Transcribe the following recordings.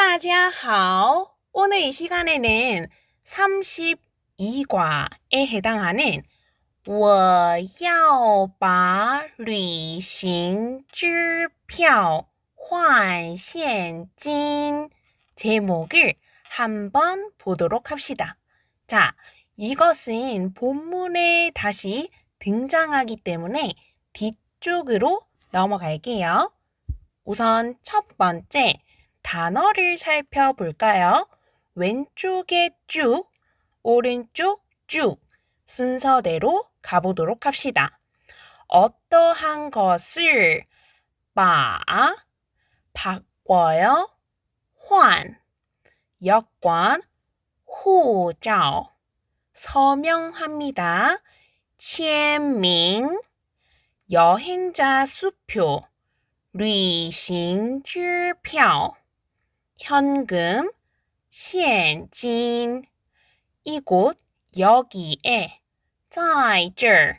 大家好. 오늘 이 시간에는 32과에 해당하는 我要把旅行支票换现金 제목을 한번 보도록 합시다. 자, 이것은 본문에 다시 등장하기 때문에 뒤쪽으로 넘어갈게요. 우선 첫 번째 단어를 살펴볼까요? 왼쪽에 쭉, 오른쪽 쭉 순서대로 가보도록 합시다. 어떠한 것을 바꿔요. 换 여권, 护照 서명합니다. 签名 여행자 수표 旅行支票 현금, 现金 이곳, 여기에 在这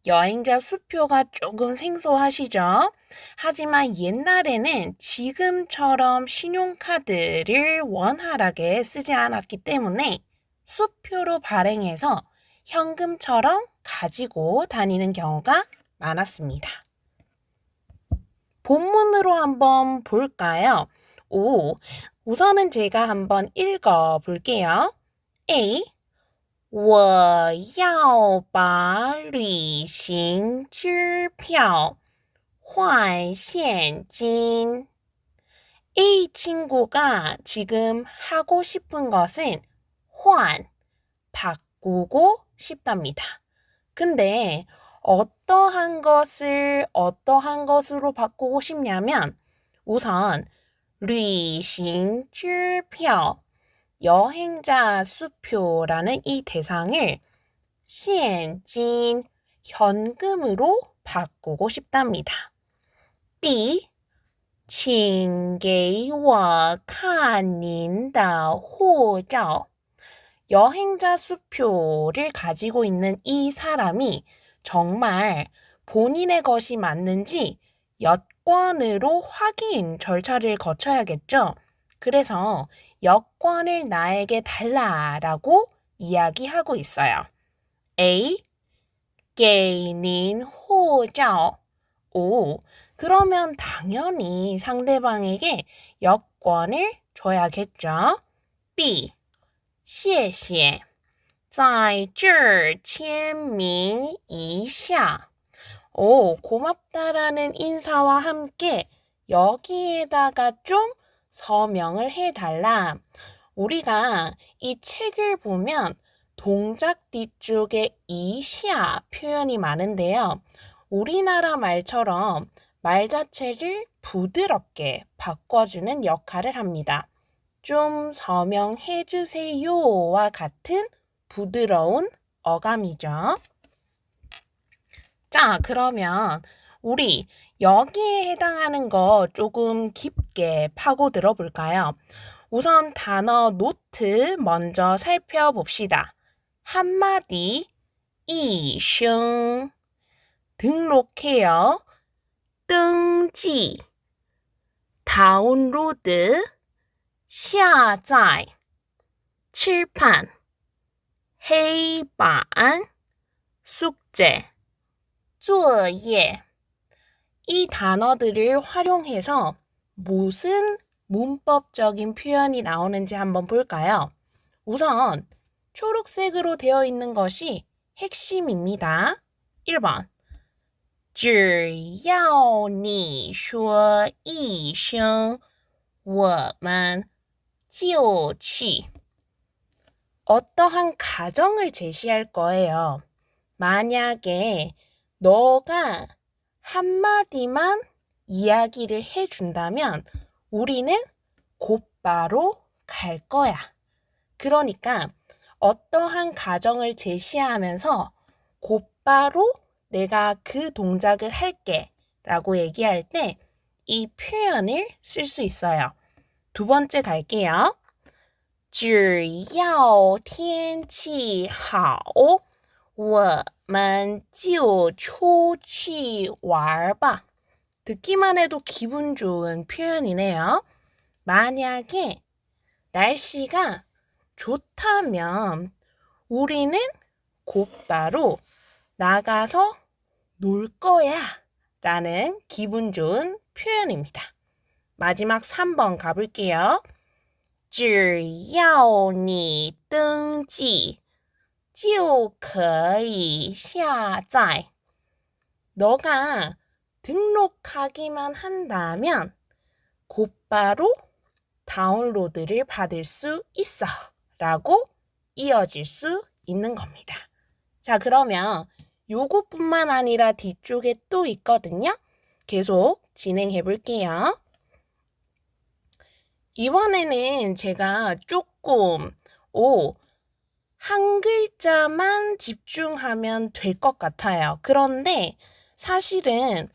여행자 수표가 조금 생소하시죠? 하지만 옛날에는 지금처럼 신용카드를 원활하게 쓰지 않았기 때문에 수표로 발행해서 현금처럼 가지고 다니는 경우가 많았습니다. 본문으로 한번 볼까요? 우선은 제가 한번 읽어볼게요. A. 我要把旅行支票换现金. A 친구가 지금 하고 싶은 것은 换, 바꾸고 싶답니다. 근데 어떠한 것으로 바꾸고 싶냐면 우선 旅行支票 여행자 수표라는 이 대상을 现金 현금으로 바꾸고 싶답니다. B. 请给我看您的护照 여행자 수표를 가지고 있는 이 사람이 정말 본인의 것이 맞는지 여권으로 확인 절차를 거쳐야겠죠. 그래서 여권을 나에게 달라라고 이야기하고 있어요. A. 给您护照 그러면 당연히 상대방에게 여권을 줘야겠죠. B. 谢谢在这儿签名一下 고맙다라는 인사와 함께 여기에다가 좀 서명을 해달라. 우리가 이 책을 보면 동작 뒤쪽에 이샤 표현이 많은데요. 우리나라 말처럼 말 자체를 부드럽게 바꿔주는 역할을 합니다. 좀 서명해 주세요와 같은 부드러운 어감이죠. 자, 그러면 우리 여기에 해당하는 거 조금 깊게 파고들어 볼까요? 우선 단어 노트 먼저 살펴봅시다. 한마디, 一声 등록해요. 登记 다운로드 下载 칠판 黑板 숙제 作业 이 단어들을 활용해서 무슨 문법적인 표현이 나오는지 한번 볼까요? 우선 초록색으로 되어 있는 것이 핵심입니다. 1번 只要你说一声我们就去 어떠한 가정을 제시할 거예요. 만약에 너가 한마디만 이야기를 해준다면 우리는 곧바로 갈 거야. 그러니까 어떠한 가정을 제시하면서 곧바로 내가 그 동작을 할게 라고 얘기할 때 이 표현을 쓸 수 있어요. 두 번째 갈게요. 只要天气好我们就出去玩吧. 듣기만 해도 기분 좋은 표현이네요. 만약에 날씨가 좋다면 우리는 곧바로 나가서 놀 거야 라는 기분 좋은 표현입니다. 마지막 3번 가볼게요. 只要你登记就可以下载. 너가 등록하기만 한다면 곧바로 다운로드를 받을 수 있어 라고 이어질 수 있는 겁니다. 자, 그러면 요것뿐만 아니라 뒤쪽에 또 있거든요. 계속 진행해 볼게요. 이번에는 제가 조금 한 글자만 집중하면 될 것 같아요. 그런데 사실은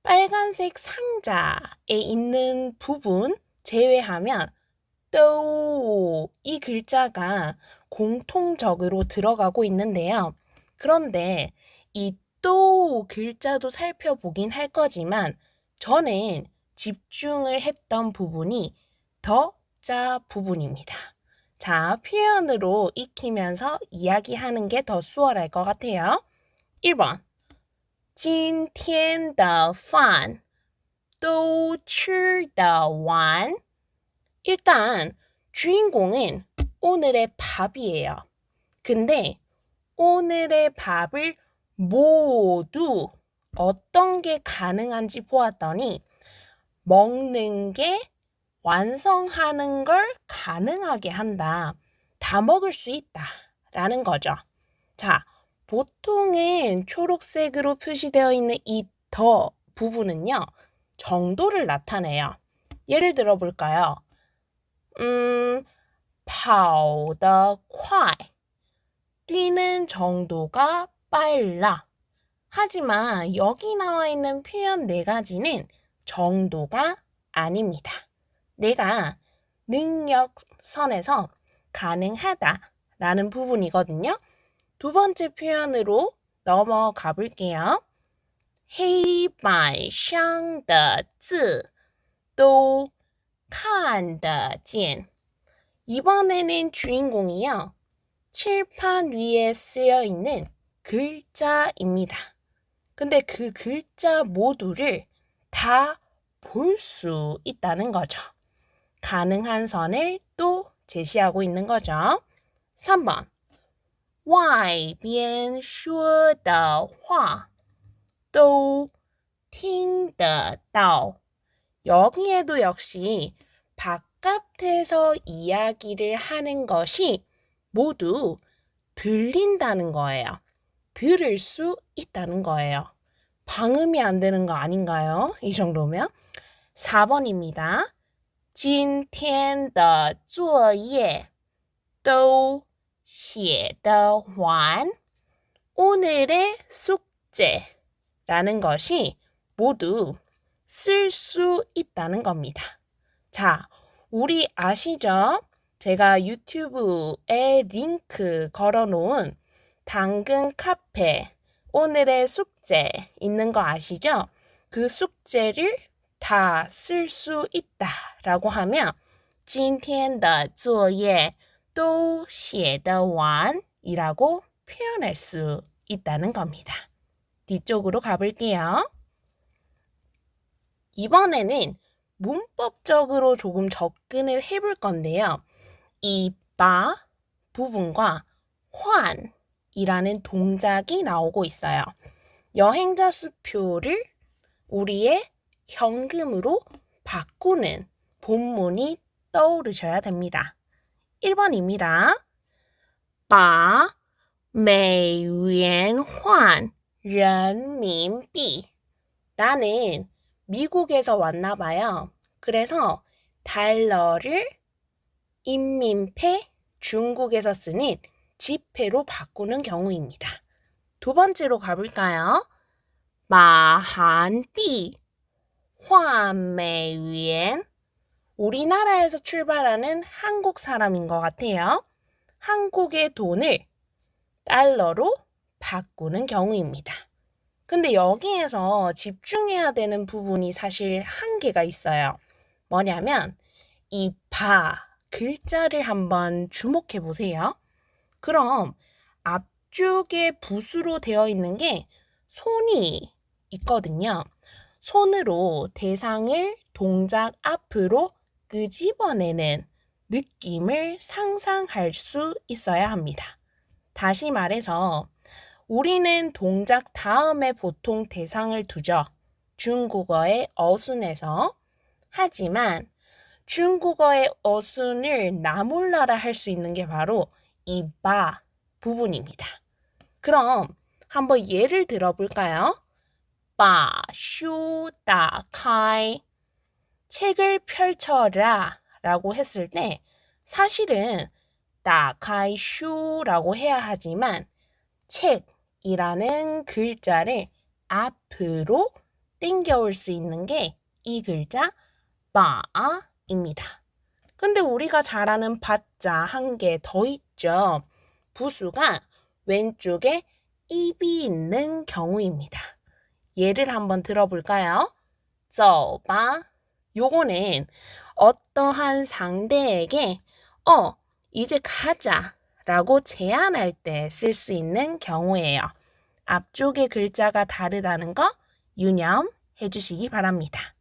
빨간색 상자에 있는 부분 제외하면 또 이 글자가 공통적으로 들어가고 있는데요. 그런데 이 또 글자도 살펴보긴 할 거지만 저는 집중을 했던 부분이 더자 부분입니다. 자, 표현으로 익히면서 이야기하는 게 더 수월할 것 같아요. 1번 今天的饭都吃得完. 일단 주인공은 오늘의 밥이에요. 근데 오늘의 밥을 모두 어떤 게 가능한지 보았더니 먹는 게 완성하는 걸 가능하게 한다. 다 먹을 수 있다. 라는 거죠. 자, 보통은 초록색으로 표시되어 있는 이 더 부분은요. 정도를 나타내요. 예를 들어 볼까요? 跑得快. 뛰는 정도가 빨라. 하지만 여기 나와 있는 표현 4가지는 정도가 아닙니다. 내가 능력선에서 가능하다라는 부분이거든요. 두 번째 표현으로 넘어가 볼게요. 黑板上的字都看得见. 이번에는 주인공이요. 칠판 위에 쓰여 있는 글자입니다. 근데 그 글자 모두를 다 볼 수 있다는 거죠. 가능한 선을 또 제시하고 있는 거죠. 3번 外边说的话都听得到. 여기에도 역시 바깥에서 이야기를 하는 것이 모두 들린다는 거예요. 들을 수 있다는 거예요. 방음이 안 되는 거 아닌가요? 이 정도면. 4번입니다. 今天的作业都写得完. 오늘의 숙제라는 것이 모두 쓸 수 있다는 겁니다. 자, 우리 아시죠? 제가 유튜브에 링크 걸어놓은 당근 카페 오늘의 숙제 있는 거 아시죠? 그 숙제를 다 쓸 수 있다라고 하면 今天的作业都写得完이라고 표현할 수 있다는 겁니다. 뒤쪽으로 가볼게요. 이번에는 문법적으로 조금 접근을 해볼 건데요. 이 바 부분과 환이라는 동작이 나오고 있어요. 여행자 수표를 우리의 현금으로 바꾸는 본문이 떠오르셔야 됩니다. 1번입니다. 把美元换人民币. 나는 미국에서 왔나 봐요. 그래서 달러를 인민폐 중국에서 쓰는 지폐로 바꾸는 경우입니다. 두 번째로 가볼까요? 把韩币换美元. 우리나라에서 출발하는 한국 사람인 것 같아요. 한국의 돈을 달러로 바꾸는 경우입니다. 근데 여기에서 집중해야 되는 부분이 사실 한 개가 있어요. 뭐냐면 이 바 글자를 한번 주목해 보세요. 그럼 앞쪽에 붓으로 되어 있는 게 손이 있거든요. 손으로 대상을 동작 앞으로 끄집어내는 느낌을 상상할 수 있어야 합니다. 다시 말해서 우리는 동작 다음에 보통 대상을 두죠. 중국어의 어순에서. 하지만 중국어의 어순을 나몰라라 할 수 있는 게 바로 이 바 부분입니다. 그럼 한번 예를 들어볼까요? 把书打开 책을 펼쳐라 라고 했을 때 사실은 打开书라고 해야 하지만 책이라는 글자를 앞으로 당겨올 수 있는 게 이 글자 바입니다. 근데 우리가 잘 아는 바자 한 개 더 있죠. 부수가 왼쪽에 입이 있는 경우입니다. 예를 한번 들어볼까요? 走吧. 요거는 어떠한 상대에게 이제 가자 라고 제안할 때 쓸 수 있는 경우예요. 앞쪽의 글자가 다르다는 거 유념해 주시기 바랍니다.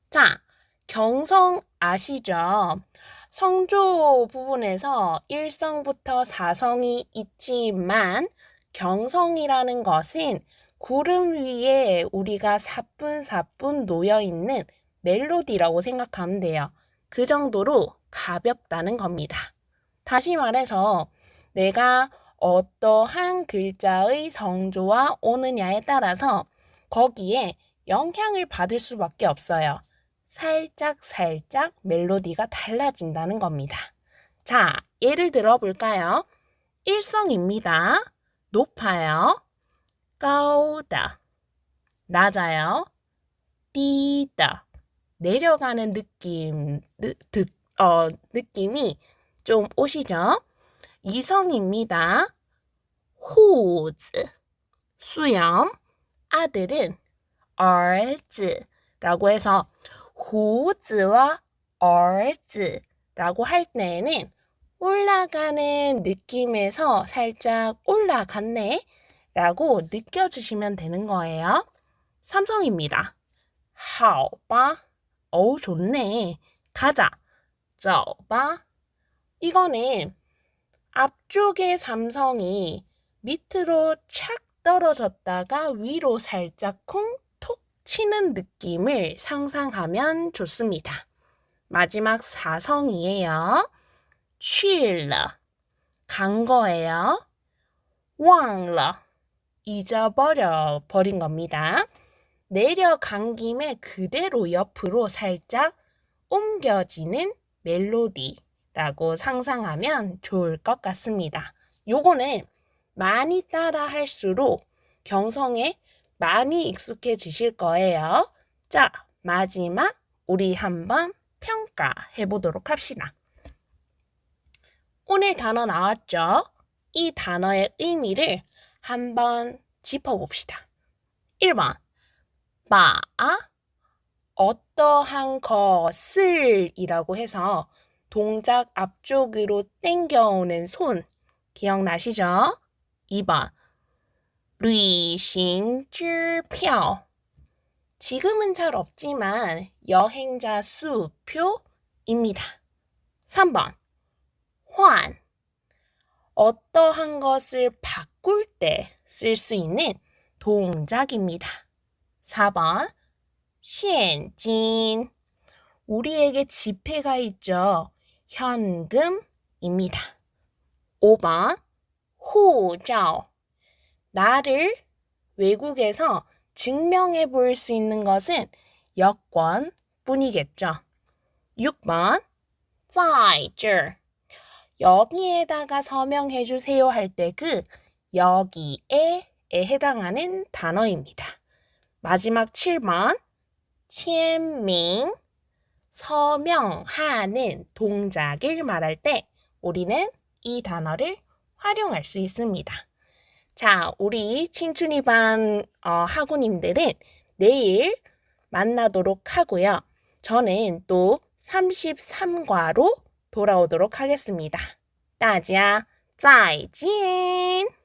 자, 경성 아시죠? 성조 부분에서 1성부터 4성이 있지만 경성이라는 것은 구름 위에 우리가 사뿐사뿐 놓여있는 멜로디라고 생각하면 돼요. 그 정도로 가볍다는 겁니다. 다시 말해서 내가 어떠한 글자의 성조와 오느냐에 따라서 거기에 영향을 받을 수밖에 없어요. 살짝 멜로디가 달라진다는 겁니다. 자, 예를 들어볼까요? 1성입니다. 높아요. 高的 낮아요. 低的 내려가는 느낌이 좀 오시죠? 2성입니다. 胡子 수염, 아들은 儿子 라고 해서 胡子와 儿子 라고 할 때에는 올라가는 느낌에서 살짝 올라갔네 라고 느껴주시면 되는 거예요. 3성입니다. 好吧 어우 좋네. 가자. 走吧 이거는 앞쪽의 3성이 밑으로 착 떨어졌다가 위로 살짝 콩톡 치는 느낌을 상상하면 좋습니다. 마지막 4성이에요. 去了 간 거예요. 忘了 잊어버린 겁니다. 내려간 김에 그대로 옆으로 살짝 옮겨지는 멜로디라고 상상하면 좋을 것 같습니다. 요거는 많이 따라 할수록 경성에 많이 익숙해지실 거예요. 자, 마지막 우리 한번 평가해 보도록 합시다. 오늘 단어 나왔죠? 이 단어의 의미를 한번 짚어봅시다. 1번, 바, 어떠한 것을 이라고 해서 동작 앞쪽으로 당겨오는 손 기억나시죠? 2번, 旅行支票 지금은 잘 없지만 여행자 수표입니다. 3번, 换 어떠한 것을 바꿀 때 쓸 수 있는 동작입니다. 4번, 现金 우리에게 지폐가 있죠. 현금입니다. 5번, 护照 나를 외국에서 증명해 볼 수 있는 것은 여권뿐이겠죠. 6번, 在这 여기에다가 서명해 주세요 할 때 그 여기에에 해당하는 단어입니다. 마지막 7번, 签名 서명하는 동작을 말할 때 우리는 이 단어를 활용할 수 있습니다. 자, 우리青春이반 학우님들은 내일 만나도록 하고요. 저는 또 33과로 돌아오도록 하겠습니다. 大家再见!